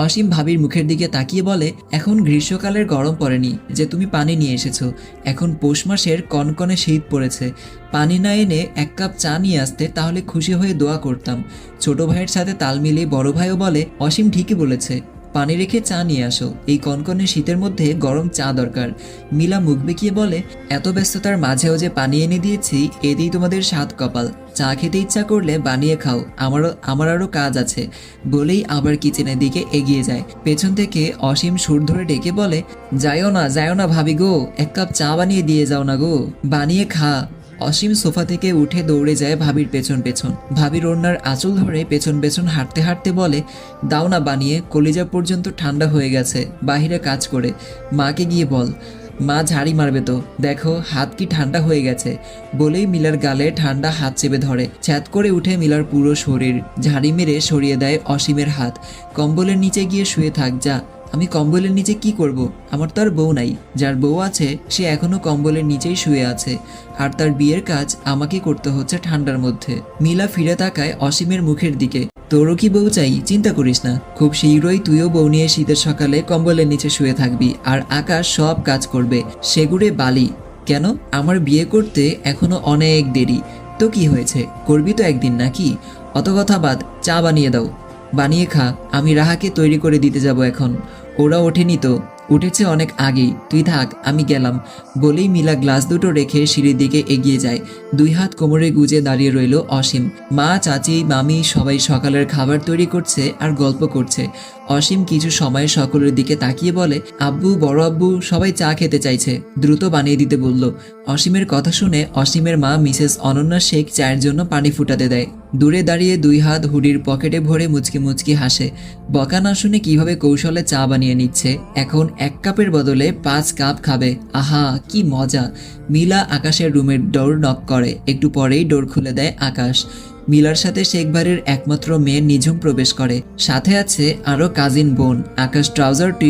অসীম ভাবির মুখের দিকে তাকিয়ে বলে, এখন গ্রীষ্মকালের গরম পড়েনি যে তুমি পানি নিয়ে এসেছো, এখন পৌষ মাসের কনকনে শীত পড়েছে। পানি না এনে এক কাপ চা নিয়ে আসতে তাহলে খুশি হয়ে দোয়া করতাম। ছোট ভাইয়ের সাথে তাল মিলিয়ে বড় ভাইও বলে, অসীম ঠিকই বলেছে, পানি রেখে চা নিয়ে আসো, এই কনকনে শীতের মধ্যে গরম চা দরকার। মিলা মুখ বেঁকিয়ে বলে, এত ব্যস্ততার মাঝেও যে পানি এনে দিয়েছি এতেই তোমাদের সাত কপাল। চা খেতে ইচ্ছা করলে বানিয়ে খাও, আমার আরও কাজ আছে। বলেই আবার কিচেনের দিকে এগিয়ে যায়। পেছন থেকে অসীম সুর ধরে ডেকে বলে, যাইও না ভাবি গো, এক কাপ চা বানিয়ে দিয়ে যাও না গো, বানিয়ে খা। অসীম সোফা থেকে উঠে দৌড়ে যায় ভাবির পেছন পেছন। ভাবির ওড়নার আঁচল ধরে পেছন পেছন হাঁটতে হাঁটতে বলে, দাও না বানিয়ে, কলিজা পর্যন্ত ঠান্ডা হয়ে গেছে বাহিরে কাজ করে। মাকে গিয়ে বল, মা ঝাড়ি মারবে তো, দেখো হাত কি ঠান্ডা হয়ে গেছে। বলেই মিলার গালে ঠান্ডা হাত চেপে ধরে। ছ্যাদ করে উঠে মিলার পুরো শরীর ঝাড়ি মেরে সরিয়ে দেয় অসীমের হাত। কম্বলের নিচে গিয়ে শুয়ে থাক যা। আমি কম্বলের নিচে কি করব? আমার তো আর বউ নাই, যার বউ আছে সে এখনো কম্বলের নিচেই শুয়ে আছে, আর তার বিয়ের কাজ আমাকে করতে হচ্ছে ঠান্ডার মধ্যে। মিলা ফিরে তাকায় অসীমের মুখের দিকে। তোরও কি বউ চাই? চিন্তা করিস না, খুব শীঘ্রই তুইও বউ নিয়ে শীতের সকালে কম্বলের নিচে শুয়ে থাকবি, আর আকাশ সব কাজ করবে। সেগুড়ে বালি। কেন? আমার বিয়ে করতে এখনো অনেক দেরি। তো কি হয়েছে, করবি তো একদিন নাকি? অত কথা বাদ, চা বানিয়ে দাও, বানিয়ে খা। আমি রাহাকে তৈরি করে দিতে যাব এখন। ওরা ওঠেনি তো? উঠেছে অনেক আগেই, তুই থাক, আমি গেলাম। বলেই মিলা গ্লাস দুটো রেখে সিঁড়ির দিকে এগিয়ে যায়। দুই হাত কোমরে গুজে দাঁড়িয়ে রইল অসীম। মা, চাচি, মামি সবাই সকালের খাবার তৈরি করছে আর গল্প করছে। অসীম কিছু সময় সকলের দিকে তাকিয়ে বলে, আব্বু, বড় আব্বু সবাই চা খেতে চাইছে, দ্রুত বানিয়ে দিতে বলল। অসীমের কথা শুনে অসীমের মা মিসেস অনন্যা শেখ চায়ের জন্য পানি ফুটাতে দেয়। দূরে দাঁড়িয়ে দুই হাত হুডির পকেটে ভরে মুচকি মুচকি হাসে। বকা না শুনে কিভাবে কৌশলে চা বানিয়ে নিচ্ছে। এখন এক কাপের বদলে 5 কাপ খাবে। আহা কি মজা। মিলা আকাশের রুমের ডোর নক করে। একটু পরেই ডোর খুলে দেয় আকাশ। মিলার সাথে শেখ বাড়ির একমাত্র মেয়ে নিঝুম প্রবেশ করে। সাথে আছে আরো কাজিন বোন। আকাশ ট্রাউজার টি